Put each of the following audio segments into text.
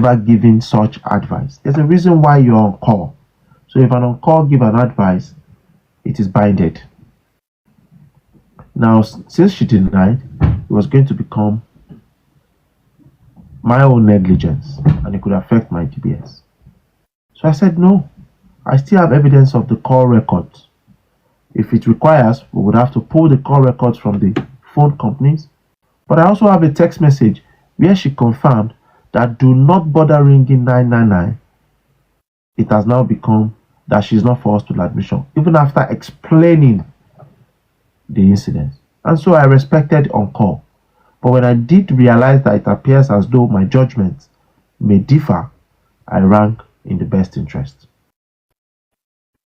never given such advice. There's a reason why you're on call. So if an on call give an advice, it is binded. Now, since she denied, it was going to become my own negligence and it could affect my DBS. So I said no. I still have evidence of the call records. If it requires, we would have to pull the call records from the phone companies. But I also have a text message where she confirmed that do not bother ringing 999. It has now become that she's not for hospital admission, even after explaining the incident. And so I respected on call. But when I did realize that it appears as though my judgment may differ, I rang in the best interest.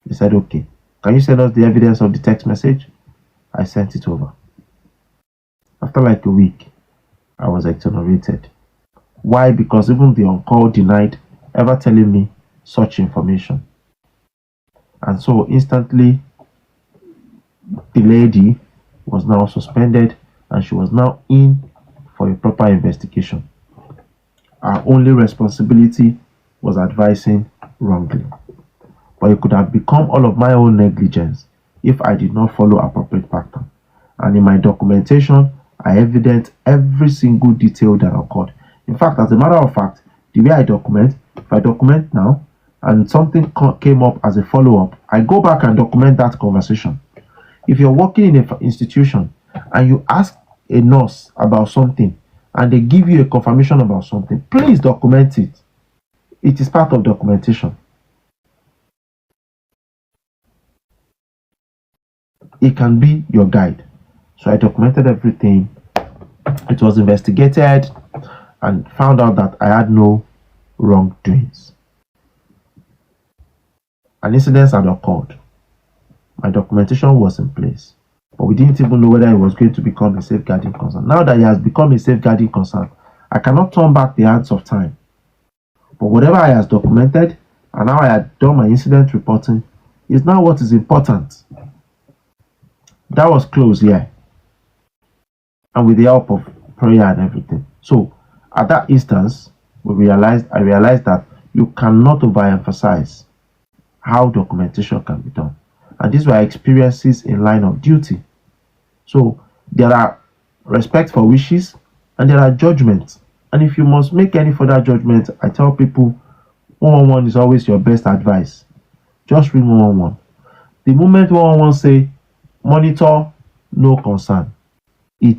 They said, okay, can you send us the evidence of the text message? I sent it over. After like a week, I was exonerated. Why? Because even the on-call denied ever telling me such information. And so instantly, the lady was now suspended and she was now in for a proper investigation. Our only responsibility was advising wrongly. But it could have become all of my own negligence if I did not follow appropriate pattern. And in my documentation, I evidence every single detail that occurred. In fact, as a matter of fact, the way I document, if I document now and something came up as a follow-up, I go back and document that conversation. If you're working in an institution and you ask a nurse about something and they give you a confirmation about something, please document it. It is part of documentation. It can be your guide. So I documented everything. It was investigated and found out that I had no wrongdoings. An incident had occurred. My documentation was in place, but we didn't even know whether it was going to become a safeguarding concern. Now that it has become a safeguarding concern, I cannot turn back the hands of time. But whatever I have documented and how I had done my incident reporting is now what is important. That was closed, yeah. And with the help of prayer and everything. So at that instance, I realized that you cannot overemphasize how documentation can be done. And these were experiences in line of duty. So there are respect for wishes and there are judgments. And if you must make any further judgment, I tell people 111 is always your best advice. Just read 111. The moment 111 say monitor, no concern, it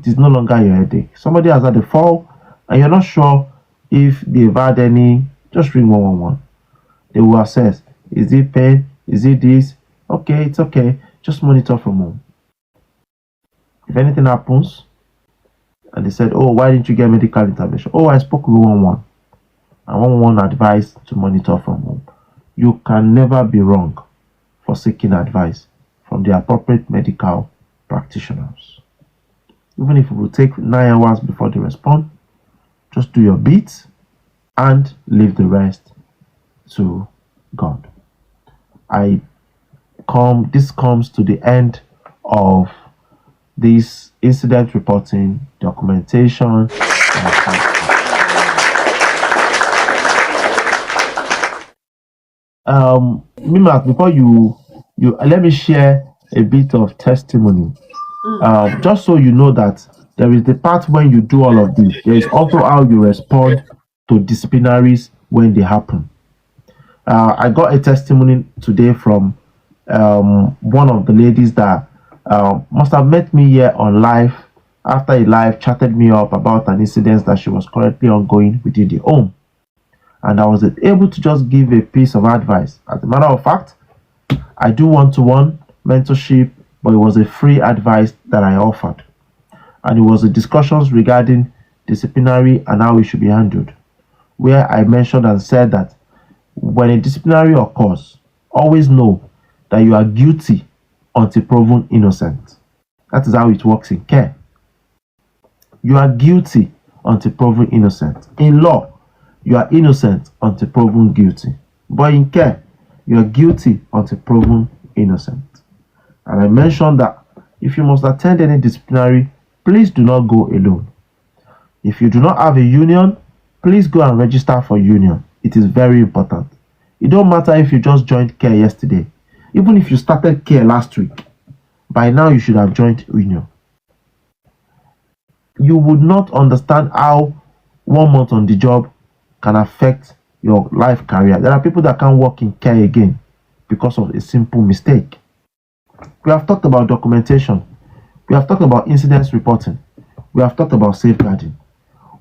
is no longer your headache. Somebody has had a fall and you're not sure if they've had any, just read 111. They will assess, is it pain, is it this? Okay, it's okay, just monitor from home. If anything happens and they said, oh, why didn't you get medical intervention? Oh, I spoke with 111 and 111 advised to monitor from home. You can never be wrong for seeking advice from the appropriate medical practitioners. Even if it will take 9 hours before they respond, just do your bit and leave the rest to God. This comes to the end of this incident reporting, documentation. Mimas, before you let me share a bit of testimony. Just so you know that there is the part when you do all of this. There is also how you respond to disciplinaries when they happen. I got a testimony today from one of the ladies that must have met me here on live. After a live, chatted me up about an incident that she was currently ongoing within the home. And I was able to just give a piece of advice. As a matter of fact, I do one-to-one mentorship, but it was a free advice that I offered. And it was the discussions regarding disciplinary and how it should be handled, where I mentioned and said that when a disciplinary occurs, always know that you are guilty until proven innocent. That is how it works in care. You are guilty until proven innocent. In law, you are innocent until proven guilty. But in care, you are guilty until proven innocent. And I mentioned that if you must attend any disciplinary, please do not go alone. If you do not have a union, please go and register for union. It is very important. It don't matter if you just joined CARE yesterday. Even if you started CARE last week, by now you should have joined union. You would not understand how 1 month on the job can affect your life career. There are people that can't work in CARE again because of a simple mistake. We have talked about documentation. We have talked about incidents reporting. We have talked about safeguarding.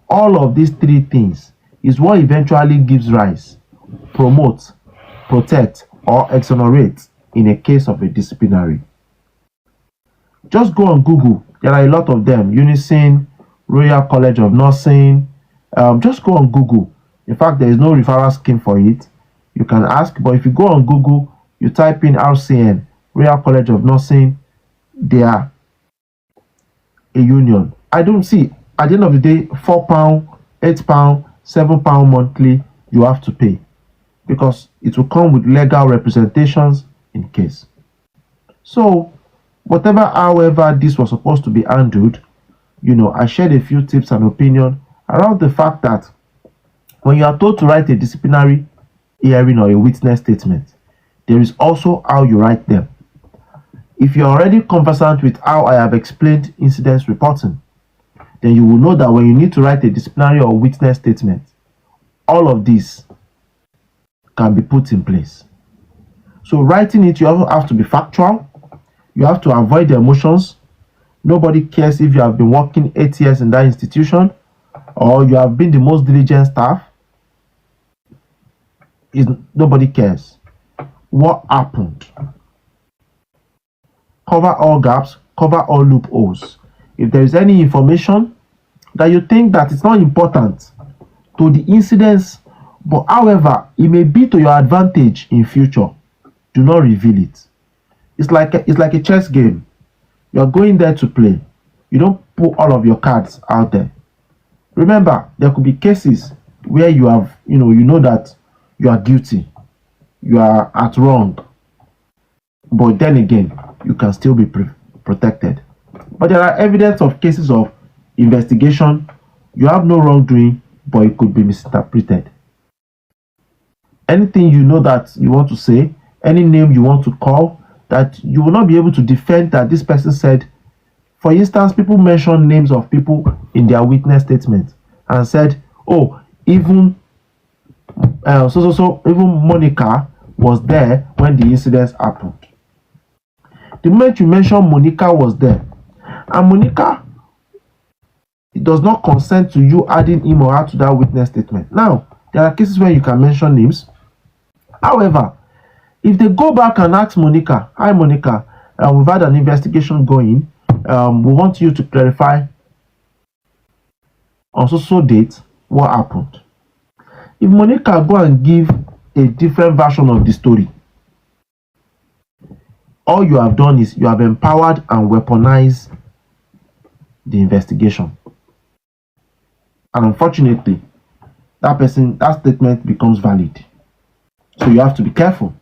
All of these three things is what eventually gives rise, promotes, protects, or exonerates in a case of a disciplinary. Just go on Google. There are a lot of them. Unison, Royal College of Nursing. Just go on Google. In fact, there is no referral scheme for it. You can ask, but if you go on Google, you type in RCN, Royal College of Nursing, they are a union. I don't see, at the end of the day, £4, £8, £7 monthly you have to pay, because it will come with legal representations in case. So however this was supposed to be handled, I shared a few tips and opinion around the fact that when you are told to write a disciplinary hearing or a witness statement, there is also how you write them. If you're already conversant with how I have explained incidents reporting, then you will know that when you need to write a disciplinary or witness statement, all of this can be put in place. So writing it, you also have to be factual. You have to avoid the emotions. Nobody cares if you have been working 8 years in that institution or you have been the most diligent staff. Nobody cares. What happened? Cover all gaps, cover all loopholes. If there is any information that you think that it's not important to the incidents, but however, it may be to your advantage in future, do not reveal it. It's like a chess game. You're going there to play. You don't put all of your cards out there. Remember, there could be cases where you have, you know that you are guilty. You are at wrong. But then again, you can still be protected. But there are evidence of cases of investigation. You have no wrongdoing, but it could be misinterpreted. Anything you know that you want to say, any name you want to call, that you will not be able to defend that this person said. For instance, people mention names of people in their witness statement and said, oh, even even Monica was there when the incidents happened. The moment you mention Monica was there, and Monica, it does not consent to you adding him or her to that witness statement. Now, there are cases where you can mention names. However, if they go back and ask Monica, hi Monica, we've had an investigation going, we want you to clarify on so date what happened. If Monica go and give a different version of the story, all you have done is you have empowered and weaponized the investigation. And unfortunately, that statement becomes valid. So you have to be careful.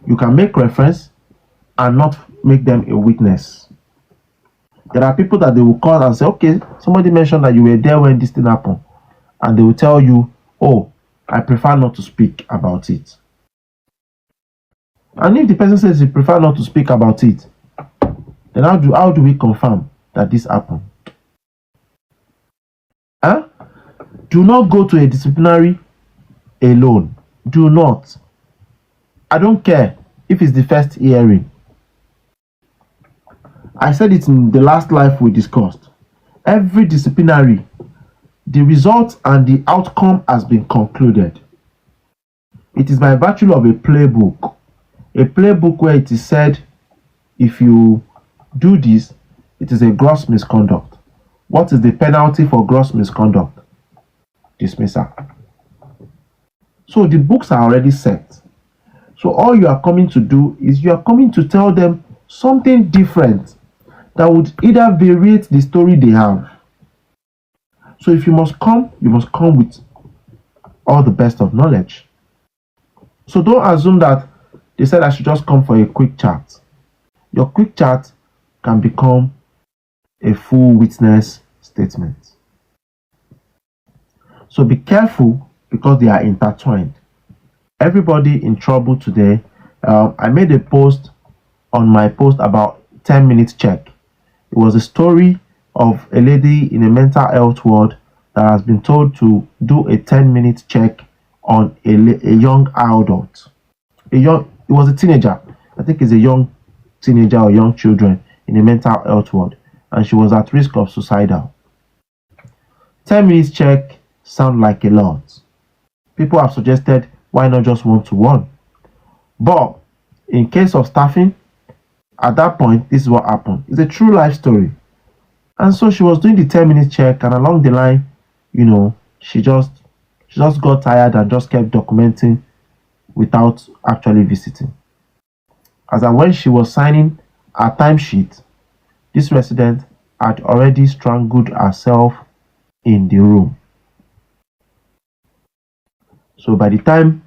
You can make reference and not make them a witness. There are people that they will call and say, okay, somebody mentioned that you were there when this thing happened. And they will tell you, oh, I prefer not to speak about it. And if the person says he prefer not to speak about it, then how do we confirm that this happened? Do not go to a disciplinary alone. Do not. I don't care if it's the first hearing. I said it in the last live we discussed. Every disciplinary, the result and the outcome has been concluded. It is by virtue of a playbook. A playbook where it is said, if you do this, it is a gross misconduct. What is the penalty for gross misconduct? Dismissal. So the books are already set. So all you are coming to do is you are coming to tell them something different that would either variate the story they have. So if you must come with all the best of knowledge. So don't assume that they said I should just come for a quick chat. Your quick chat can become a full witness statement. So be careful because they are intertwined. Everybody in trouble today. I made a post on my post about 10-minute check. It was a story of a lady in a mental health ward that has been told to do a 10-minute check on a young adult. It was a teenager. I think it's a young teenager or young children in a mental health ward, and she was at risk of suicidal. 10 minutes check sound like a lot. People have suggested why not just 1-to-1. But in case of staffing, at that point, this is what happened. It's a true life story. And so she was doing the 10-minute check, and along the line, she just got tired and just kept documenting without actually visiting. As and when she was signing her timesheet, this resident had already strangled herself in the room. So by the time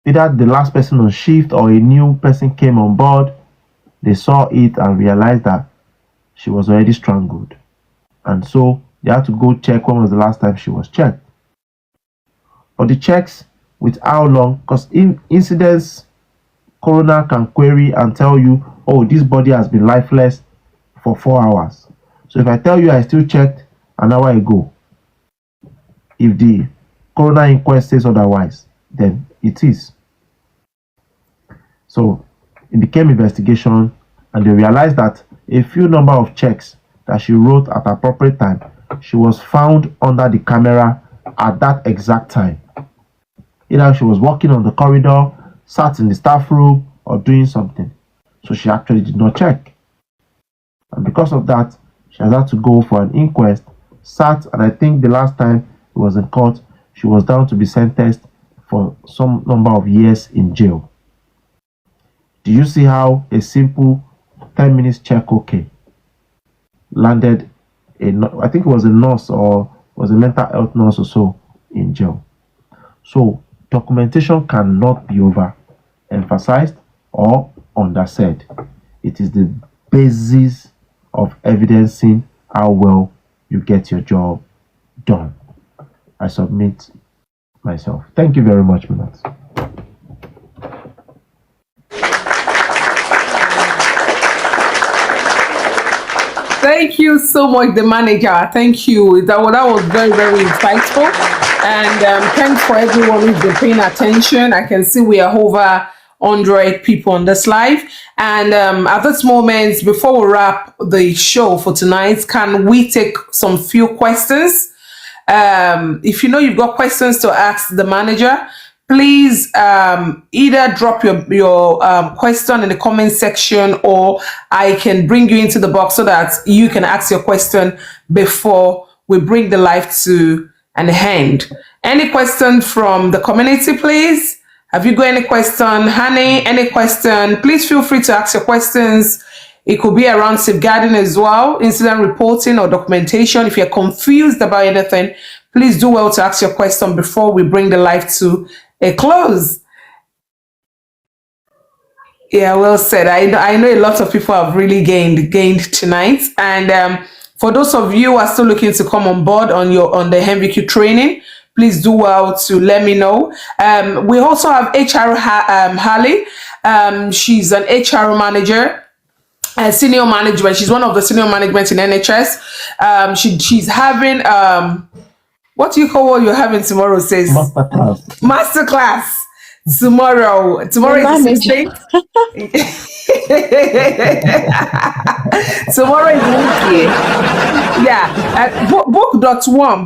either the last person on shift or a new person came on board, they saw it and realized that she was already strangled. And so they had to go check when was the last time she was checked. But the checks with how long, because in incidents, coroner can query and tell you, oh, this body has been lifeless for 4 hours. So if I tell you I still checked an hour ago, if the coroner inquest says otherwise, then it is. So it became investigation, and they realized that a few number of checks that she wrote at appropriate time, she was found under the camera at that exact time. Either she was walking on the corridor, sat in the staff room, or doing something. So she actually did not check. And because of that, she has had to go for an inquest, sat, and I think the last time it was in court, she was down to be sentenced for some number of years in jail. Do you see how a simple 10 minutes check landed I think it was a nurse or was a mental health nurse or so in jail? So documentation cannot be overemphasized or undersaid. It is the basis of evidencing how well you get your job done. I submit myself. Thank you very much, Minat. Thank you so much, the manager. Thank you. That was very, very insightful. And thanks for everyone who's been paying attention. I can see we are over 100 people on this live. And at this moment, before we wrap the show for tonight, can we take some few questions? If you know you've got questions to ask the manager, please either drop your question in the comment section, or I can bring you into the box so that you can ask your question before we bring the live to an end. Any question from the community, please? Have you got any question? Honey, any question? Please feel free to ask your questions. It could be around safeguarding as well, incident reporting or documentation. If you're confused about anything, please do well to ask your question before we bring the live to a close. Yeah, well said. I know a lot of people have really gained tonight. And for those of you who are still looking to come on board on the MVQ training, please do well to let me know. We also have HR Harley. She's an HR manager, senior management. She's one of the senior management in NHS. She's having what do you call what you're having tomorrow? Says masterclass tomorrow. Tomorrow is the 16th. Tomorrow is Wednesday. Yeah.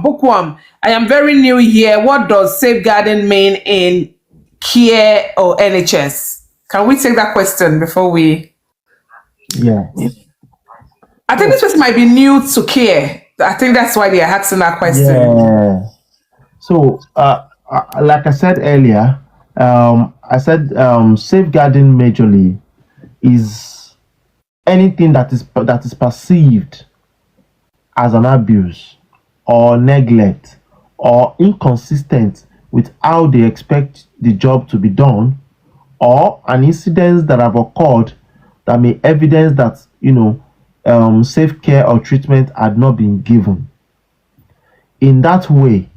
Bookworm. I am very new here. What does safeguarding mean in care or NHS? Can we take that question before we? Yeah. I think this person might be new to care. I think that's why they are asking that question. Yeah. So, like I said earlier, I said safeguarding majorly is anything that is perceived as an abuse or neglect or inconsistent with how they expect the job to be done, or an incident that have occurred that may evidence that safe care or treatment had not been given. In that way,